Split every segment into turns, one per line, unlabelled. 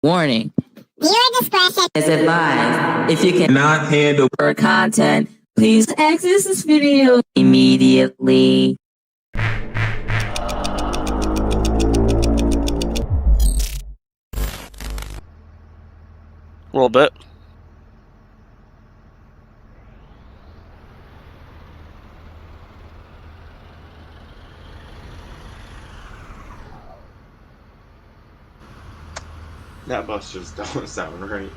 Warning. Viewer discretion is advised. If you cannot handle our content, please exit this video immediately.
A little bit.
That bus just don't sound right.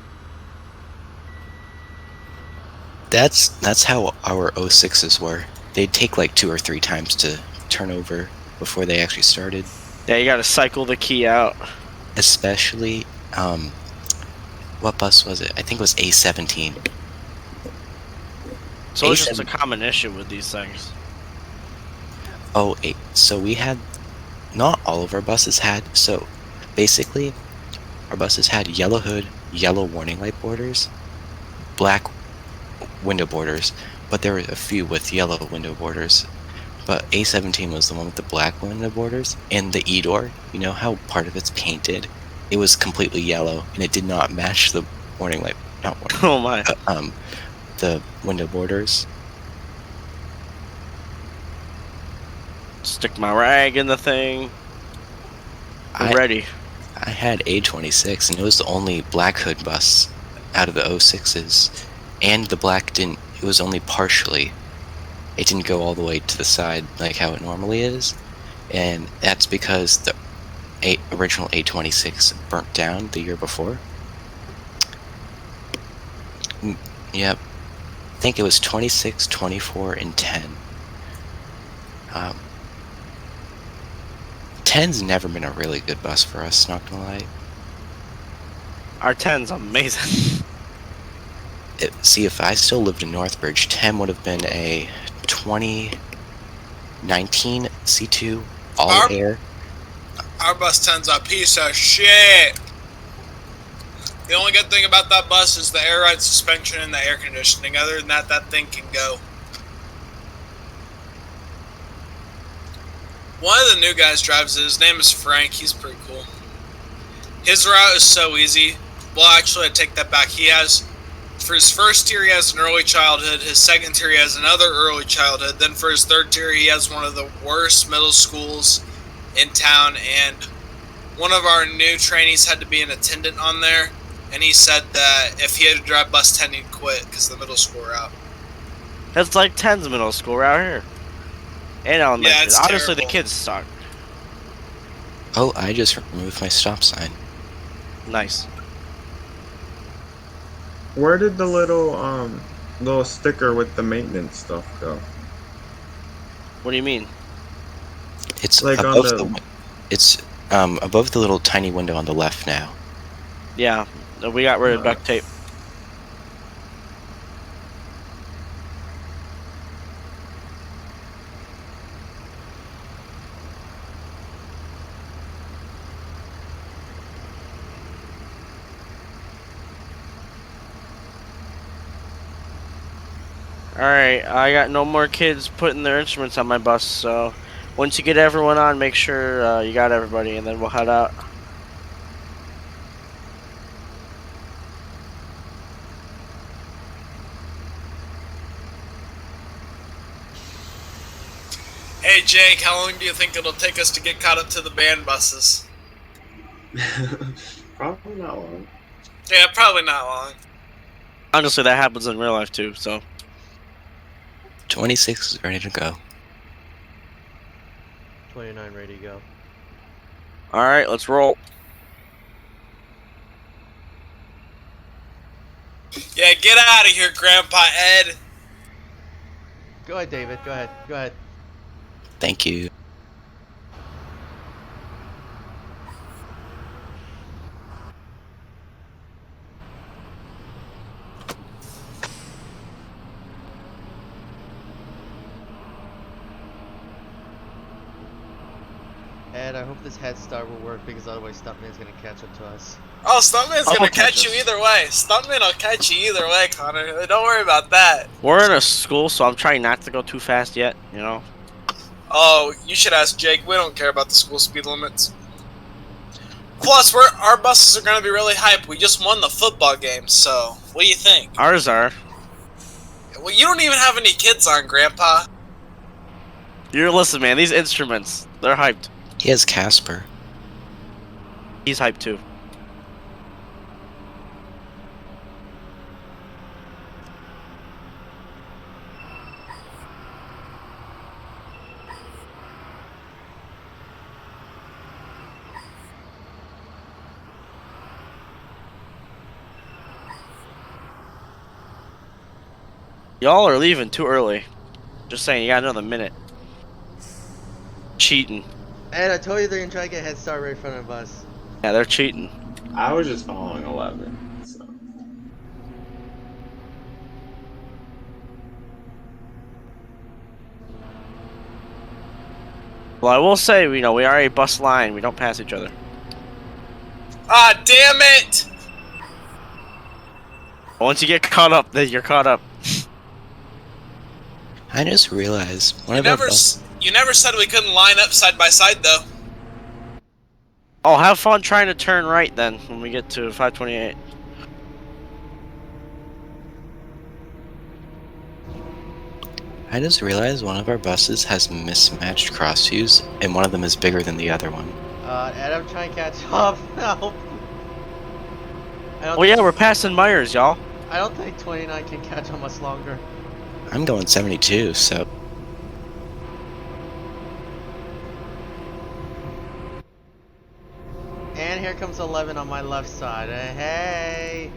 That's how our 06s were. They'd take like 2 or 3 times to turn over before they actually started.
Yeah, you gotta cycle the key out.
Especially, what bus was it? I think it was A17.
So it's just a common issue with these things.
Oh, so we had, not all of our buses had, so basically, our buses had yellow hood, yellow warning light borders, black window borders, but there were a few with yellow window borders. But A17 was the one with the black window borders, and the E-door, you know how part of it's painted? It was completely yellow, and it did not match the warning light, not warning,
Oh my.
the window borders.
Stick my rag in the thing. I'm ready.
I had A26, and it was the only black hood bus out of the 06s, and the black didn't, it was only partially. It didn't go all the way to the side like how it normally is, and that's because the original A26 burnt down the year before. Yep. I think it was 26, 24, and 10. 10's never been a really good bus for us, not gonna lie.
Our 10's amazing.
See, if I still lived in Northbridge, 10 would have been a 2019 C2 all air.
Our bus 10's a piece of shit. The only good thing about that bus is the air ride suspension and the air conditioning. Other than that, that thing can go. One of the new guys drives it. His name is Frank. He's pretty cool. His route is so easy. Well, actually, I take that back. He has, for his first tier, he has an early childhood. His second tier, he has another early childhood. Then for his third tier, he has one of the worst middle schools in town. And one of our new trainees had to be an attendant on there. And he said that if he had to drive bus 10, he'd quit because the middle school route.
That's like 10's middle school right here. And elementary.
Yeah, it's
honestly,
terrible.
the kids suck.
Oh, I just removed my stop sign.
Nice.
Where did the little sticker with the maintenance stuff go?
What do you mean?
It's
Like on
above
the-
it's above the little tiny window on the left now.
Yeah, we got rid of duct tape. Alright, I got no more kids putting their instruments on my bus, so once you get everyone on, make sure you got everybody, and then we'll head out.
Hey, Jake, how long do you think it'll take us to get caught up to the band buses?
Probably not long.
Yeah, probably not long.
Honestly, that happens in real life too, so.
26 is ready to go.
29 ready to go.
Alright, let's roll.
Yeah, get out of here, Grandpa Ed.
Go ahead, David. Go ahead. Go ahead.
Thank you.
Ed, I hope this head start will work because otherwise Stuntman's gonna catch up to us.
Oh, Stuntman's
I'll
gonna
catch
catch you
us.
either way. Stuntman will catch you either way, Connor. Don't worry about that.
We're in a school, so I'm trying not to go too fast yet, you know?
Oh, you should ask Jake. We don't care about the school speed limits. Plus, our buses are going to be really hype. We just won the football game, so what do you think?
Ours are.
Well, you don't even have any kids on, Grandpa.
You're listen, man. These instruments, they're hyped.
He has Casper.
He's hyped too. Y'all are leaving too early. Just saying, you got another minute. Cheating.
Ed, I told you they're gonna try to get a head start right in front of us.
Yeah, they're cheating.
I was just following 11. So.
Well, I will say, you know, we are a bus line. We don't pass each other.
Ah, damn it!
Once you get caught up, then you're caught up.
I just realized one
You
of our
never, you never said we couldn't line up side by side, though.
Oh, have fun trying to turn right then when we get to 528.
I just realized one of our buses has mismatched cross views, and one of them is bigger than the other one.
Ed, I'm trying to catch up. Help.
Oh yeah, we're passing Myers, y'all.
I don't think 29 can catch on much longer.
I'm going 72, so
And here comes 11 on my left side. Hey!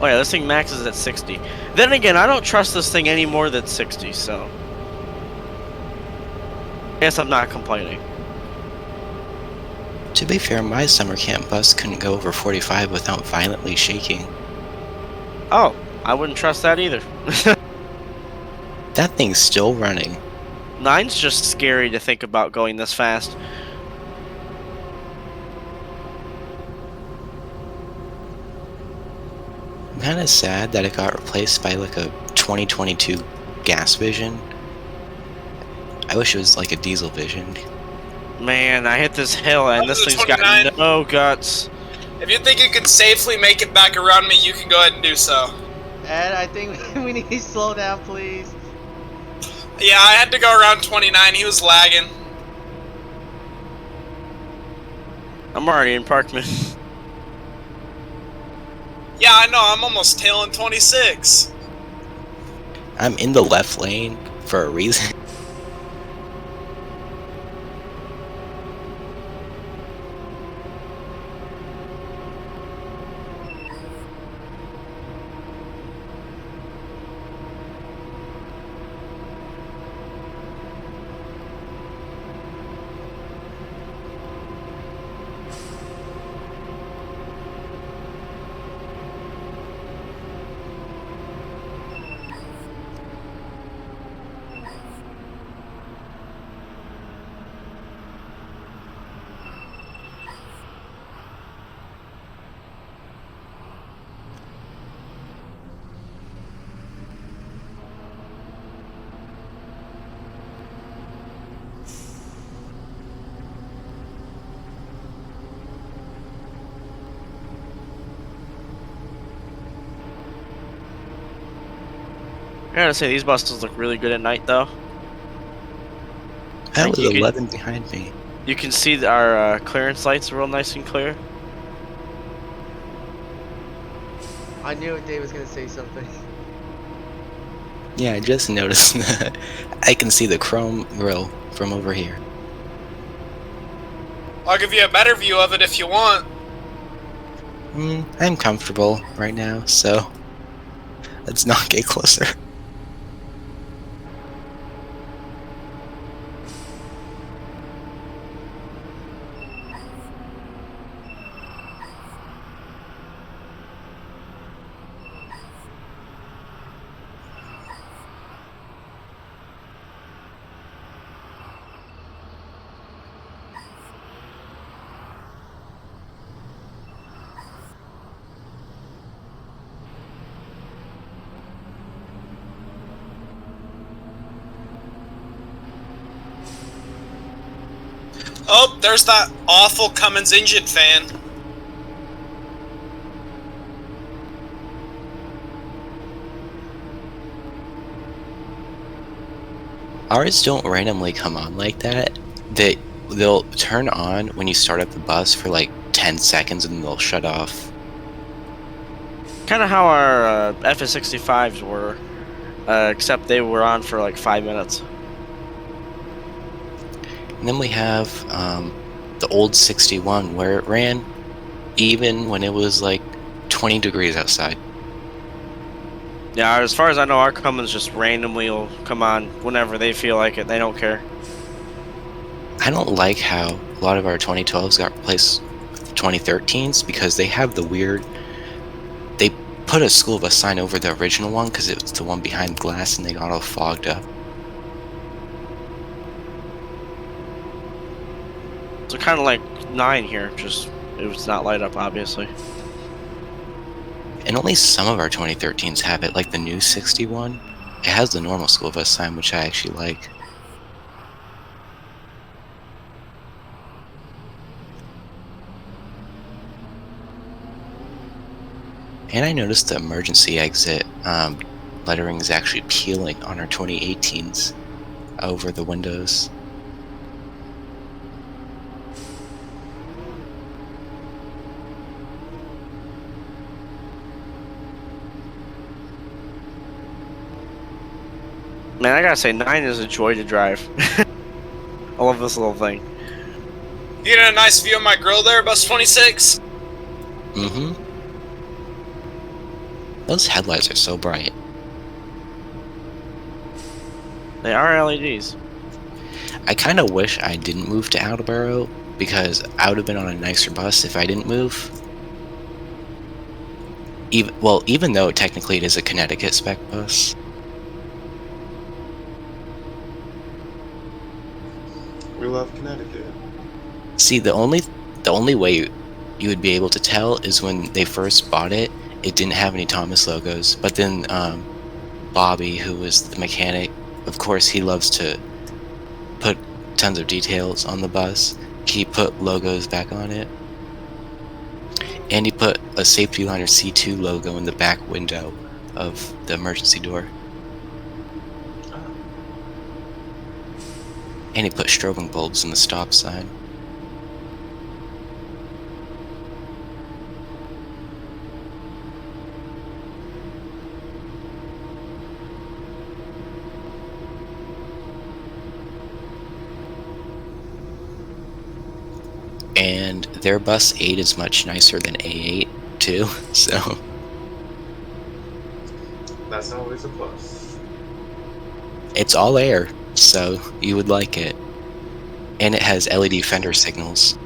Oh yeah, this thing maxes at 60. Then again, I don't trust this thing any more than 60, so... I guess I'm not complaining.
to be fair, my summer camp bus couldn't go over 45 without violently shaking.
Oh, I wouldn't trust that either.
That thing's still running.
9's just scary to think about going this fast.
I'm kind of sad that it got replaced by like a 2022 gas vision. I wish it was like a diesel vision.
Man, I hit this hill and this
Up to
thing's got
29.
no guts.
If you think you can safely make it back around me, you can go ahead and do so.
Ed, I think we need to slow down, please.
Yeah, I had to go around 29. He was lagging.
I'm already in Parkman.
Yeah, I know. I'm almost tailing 26.
I'm in the left lane for a reason.
I gotta say, these buses look really good at night, though.
That was
You can-
11 behind me.
You can see our clearance lights real nice and clear.
I knew Dave was gonna say something.
Yeah, I just noticed that. I can see the chrome grill from over here.
I'll give you a better view of it if you want.
I'm comfortable right now, so let's not get closer.
Oh, there's that awful Cummins engine fan.
Ours don't randomly come on like that. They'll turn on when you start up the bus for like 10 seconds and they'll shut off.
Kind of how our FS65s were, except they were on for like 5 minutes.
And then we have the old 61 where it ran even when it was like 20 degrees outside.
Yeah, as far as I know, our Cummins just randomly will come on whenever they feel like it. They don't care.
I don't like how a lot of our 2012s got replaced with 2013s because they have the weird. They put a school bus sign over the original one because it was the one behind glass and they got all fogged up.
So kind of like 9 here, just it was not light up, obviously.
And only some of our 2013s have it, like the new 61. It has the normal school bus sign, which I actually like. And I noticed the emergency exit lettering is actually peeling on our 2018s over the windows.
Man, I gotta say, 9 is a joy to drive. I love this little thing.
You get a nice view of my grill there, Bus 26?
Mm-hmm. Those headlights are so bright.
They are LEDs.
I kind of wish I didn't move to Attleboro because I would have been on a nicer bus if I didn't move. Even though technically it is a Connecticut spec bus.
We love Connecticut.
See, the only way you would be able to tell is when they first bought it. It didn't have any Thomas logos, but then Bobby, who was the mechanic, of course, he loves to put tons of details on the bus. He put logos back on it, and he put a Safety Liner C2 logo in the back window of the emergency door. And he put strobing bulbs in the stop sign. And their bus 8 is much nicer than A8 too, so
That's always a plus.
it's all air, so you would like it. And it has LED fender signals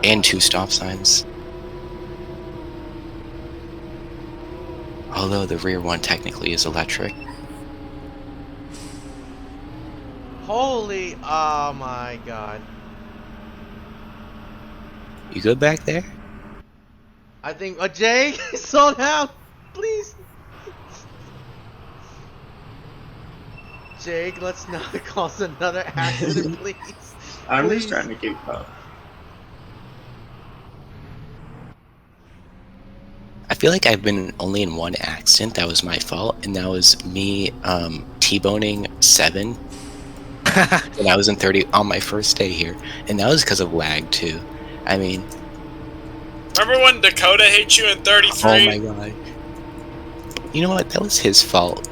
and 2 stop signs. Although the rear one technically is electric.
Holy, oh my god.
You good back there?
I think, Jay, slow down, please. Jake, let's not cause another accident, please.
I'm
Please.
just trying to keep up.
I feel like I've been only in one accident that was my fault, and that was me T-boning 7 when I was in 30 on my first day here, and that was because of lag too. I mean,
Remember when Dakota hit you in 33?
oh my god. You know what? That was his fault.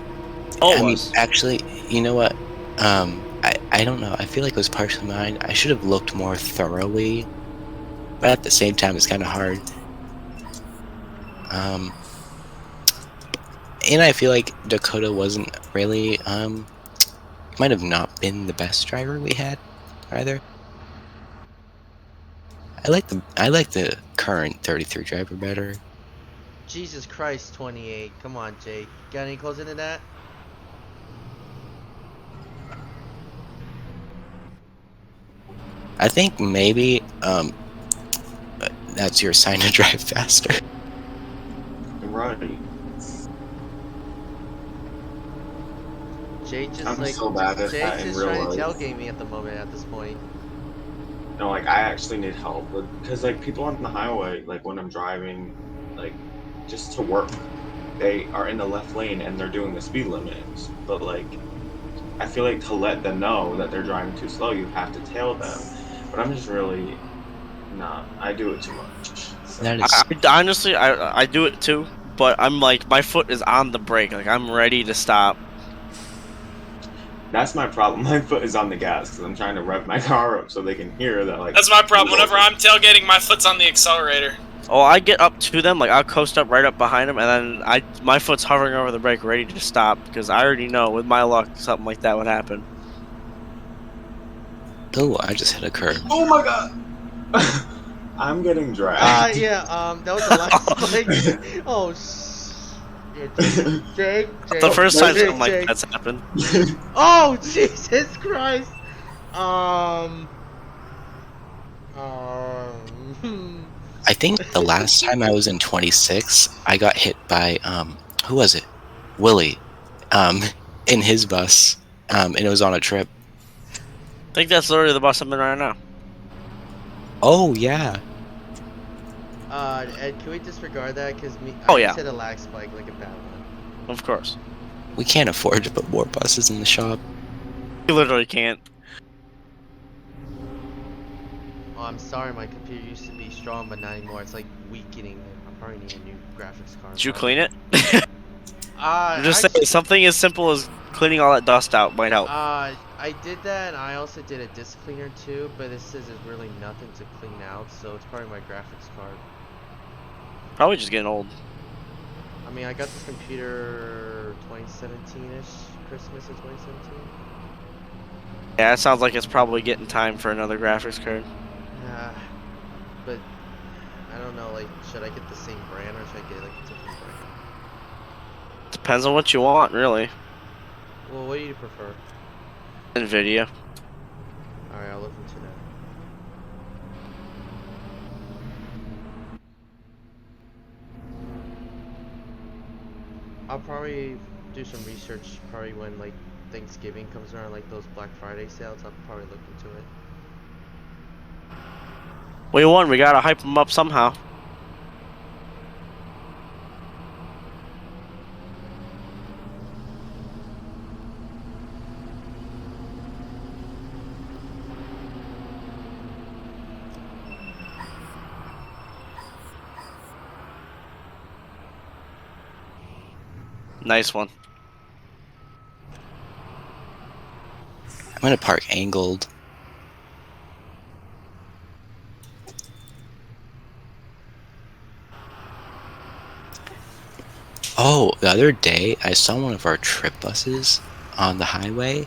Oh,
I
it
mean,
was.
actually, you know what? I don't know. I feel like it was partially mine. I should have looked more thoroughly, but at the same time, it's kind of hard. And I feel like Dakota wasn't really, might have not been the best driver we had, either. I like the current 33 driver better.
Jesus Christ, 28. Come on, Jake. Got any closing to that?
I think maybe, that's your sign to drive faster.
Right.
Jake just
I'm
like
so bad at
Jake
that in
just
real
trying to
life.
tailgate me at the moment at this point.
No, like I actually need help because like people on the highway, like when I'm driving, like just to work, they are in the left lane and they're doing the speed limits. But like I feel like to let them know that they're driving too slow, you have to tail them. But I'm just really not. I do it too much. So
That
I,
is
I honestly, I do it too, but I'm like my foot is on the brake, like I'm ready to stop.
that's my problem. My foot is on the gas because I'm trying to rev my car up so they can hear that. Like
That's my problem.
move
Whenever
over.
I'm tailgating, my foot's on the accelerator.
Oh, I get up to them, like I'll coast up right up behind them, and then my foot's hovering over the brake, ready to stop because I already know with my luck something like that would happen.
oh, I just hit a curb.
Oh my god! I'm getting dragged.
Yeah, that was the last spike. Oh, yeah, Jake,
The first time
Jake,
something like
Jake.
that's happened.
Oh, Jesus Christ. Um,
I think the last time I was in 26, I got hit by who was it? Willie, um, in his bus, and it was on a trip.
I think that's literally the bus I'm in right now.
Oh yeah,
Ed, can we disregard that? Because
Oh,
I
yeah.
just hit a lag spike like a bad one.
Of course,
we can't afford to put more buses in the shop.
you literally can't.
Oh, I'm sorry, my computer used to be strong, but not anymore. It's like weakening. I probably need a new graphics card.
Did you
probably.
clean it? I'm just saying,
Actually,
something as simple as cleaning all that dust out might help.
I did that, and I also did a disk cleaner too, but it says there's really nothing to clean out, so it's probably my graphics card.
Probably just getting old.
I mean, I got this computer 2017-ish, Christmas of 2017.
Yeah, it sounds like it's probably getting time for another graphics card.
Yeah, but I don't know, like, should I get the same brand or should I get like a different brand?
Depends on what you want, really.
Well, what do you prefer?
NVIDIA.
Alright, I'll look into that. I'll probably do some research probably when like Thanksgiving comes around, like those Black Friday sales. I'll probably look into it.
We won. We gotta hype them up somehow. Nice one.
I'm gonna park angled. Oh, the other day I saw one of our trip buses on the highway,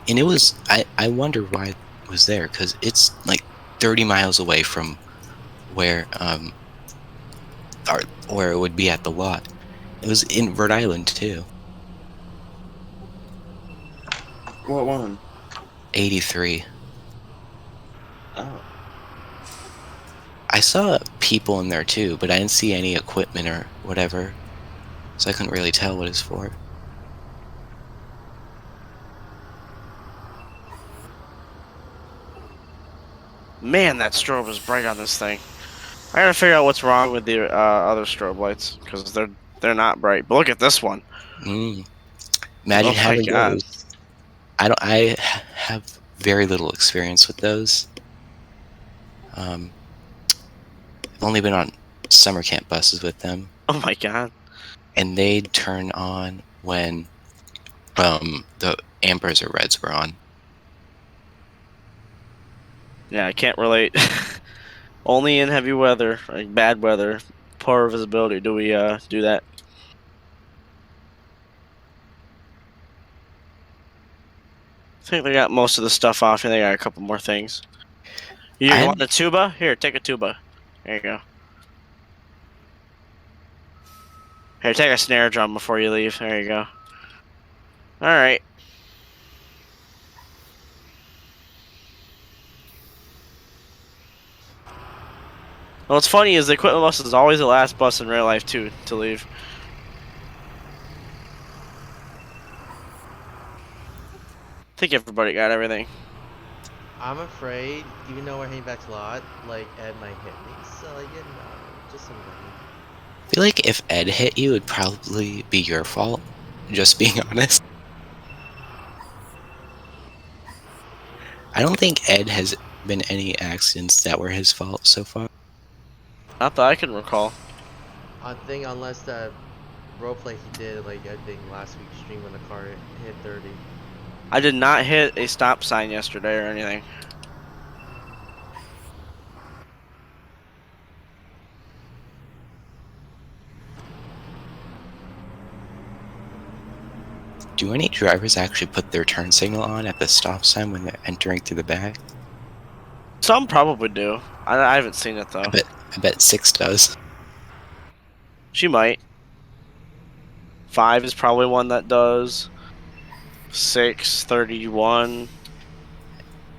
and it was I wonder why it was there because it's like 30 miles away from where where it would be at the lot. It was in Rhode Island too.
What one?
83.
Oh.
I saw people in there too, but I didn't see any equipment or whatever, so I couldn't really tell what it's for.
Man, that strobe is bright on this thing. I gotta figure out what's wrong with the other strobe lights because they're not bright. But look at this one.
Mm. Imagine
Oh my
having
God.
those. I have very little experience with those. I've only been on summer camp buses with them,
Oh my God.
and they'd turn on when the ambers or reds were on.
Yeah, I can't relate. Only in heavy weather, like bad weather, poor visibility, do we do that. I think they got most of the stuff off, and they got a couple more things. You
I'm-
want a tuba? Here, take a tuba. There you go. Here, take a snare drum before you leave. There you go. Alright. What's funny is the equipment bus is always the last bus in real life, too, to leave. I think everybody got everything.
I'm afraid, even though we're heading back to lot, like Ed might hit me. So like, just some warning.
I feel like if Ed hit you, it'd probably be your fault. Just being honest. I don't think Ed has been any accidents that were his fault so far.
Not that I can recall.
I think unless that roleplay he did, like I think last week's stream when the car hit 30.
I did not hit a stop sign yesterday or anything.
Do any drivers actually put their turn signal on at the stop sign when they're entering through the back?
Some probably do. I haven't seen it though.
I bet 6 does.
She might. 5 is probably one that does. 6, 31.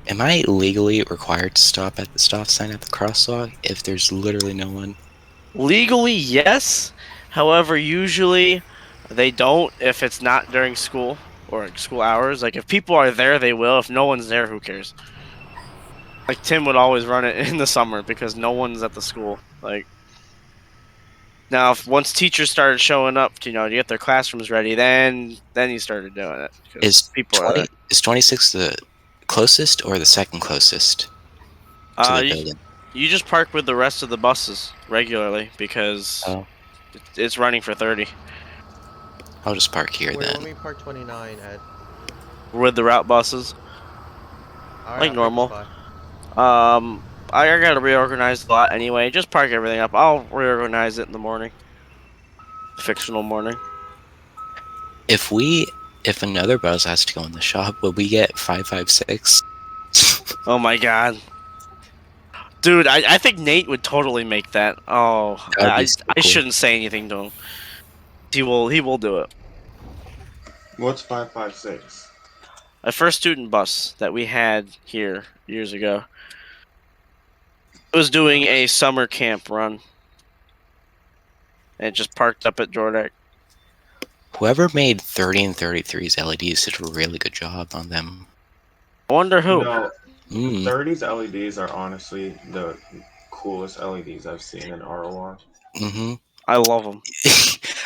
Am I legally required to stop at the stop sign at the crosswalk if there's literally no one?
Legally, yes. However, usually they don't if it's not during school or school hours. Like, if people are there, they will. If no one's there, who cares? Like, Tim would always run it in the summer because no one's at the school. Like, now, if once teachers started showing up, to get their classrooms ready, then he started doing it. 'Cause
Is
people are there.
26 the closest or the second closest to the
You,
building?
you just park with the rest of the buses regularly because
Oh,
it's running for 30
I'll just park here
Wait,
then.
let me park 29 at.
with the route buses.
Alright,
Like
I'll
normal.
park the spot.
I gotta reorganize the lot anyway. Just park everything up. I'll reorganize it in the morning. Fictional morning.
If another bus has to go in the shop, will we get 556?
Oh my god. Dude, I think Nate would totally make that. Oh,
That'd
I
be so
I
cool.
shouldn't say anything to him. He will do it.
What's 556?
A first student bus that we had here years ago. It was doing a summer camp run. And it just parked up at Jordan.
Whoever made 30 and 33's LEDs did a really good job on them.
I wonder who.
No,
Mm.
30's LEDs are honestly the coolest LEDs I've seen in ROR.
Mm-hmm.
I love them.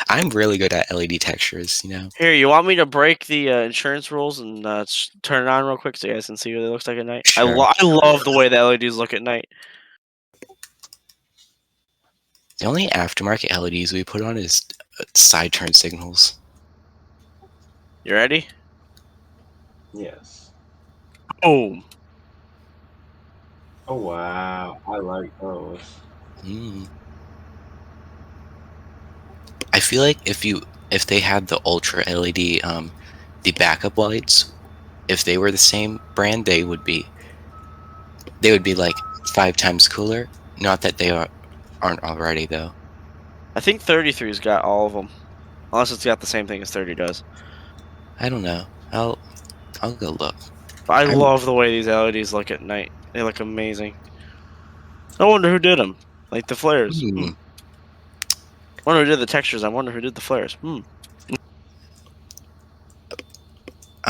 I'm really good at LED textures,
Here, you want me to break the insurance rules and turn it on real quick so you guys can see what it looks like at night?
Sure.
I love the way the LEDs look at night.
The only aftermarket LEDs we put on is side turn signals.
You ready?
Yes.
Boom.
Oh wow, I like those.
Mm. I feel like if they had the ultra LED, the backup lights, if they were the same brand, they would be like 5 times cooler. Not that they aren't already though.
I think 33's got all of them. Unless it's got the same thing as 30 does.
I don't know. I'll go look.
But I love the way these LEDs look at night. They look amazing. I wonder who did them. Like the flares.
Hmm.
I wonder who did the textures. I wonder who did the flares.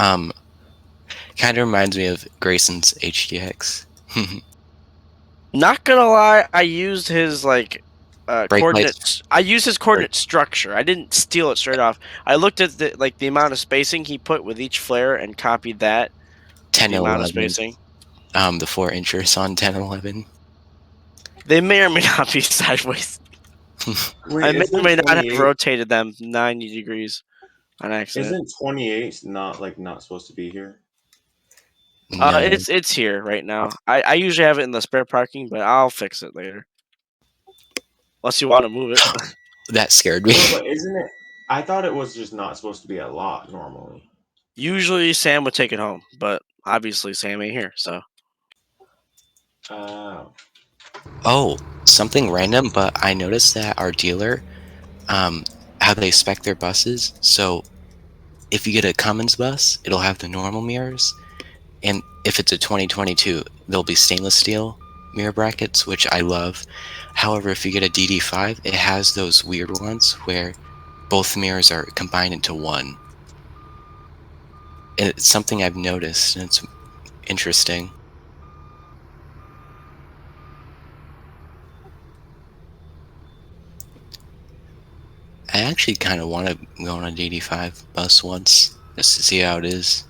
Kind of reminds me of Grayson's HDX.
Not gonna lie, I used his
Brake
coordinates. I used his coordinate structure. I didn't steal it straight off. I looked at the amount of spacing he put with each flare and copied that.
10
The amount of
11.
spacing.
The 4 inchers on 10 and 11.
They may or may not be sideways.
Wait,
I may or may not have
28
rotated them 90 degrees on accident.
Isn't 28 not supposed to be here?
No,
It's here right now. I usually have it in the spare parking, but I'll fix it later. Unless you want to move it.
that scared me.
No, but isn't it? I thought it was just not supposed to be a lot normally.
Usually Sam would take it home, but obviously Sam ain't here, so.
Oh, something random, but I noticed that our dealer, how they spec their buses. So if you get a Cummins bus, it'll have the normal mirrors, and if it's a 2022, there'll be stainless steel mirror brackets, which I love. However, if you get a DD5, it has those weird ones where both mirrors are combined into one. And it's something I've noticed, and it's interesting. I actually kind of want to go on a D85 bus once just to see how it is.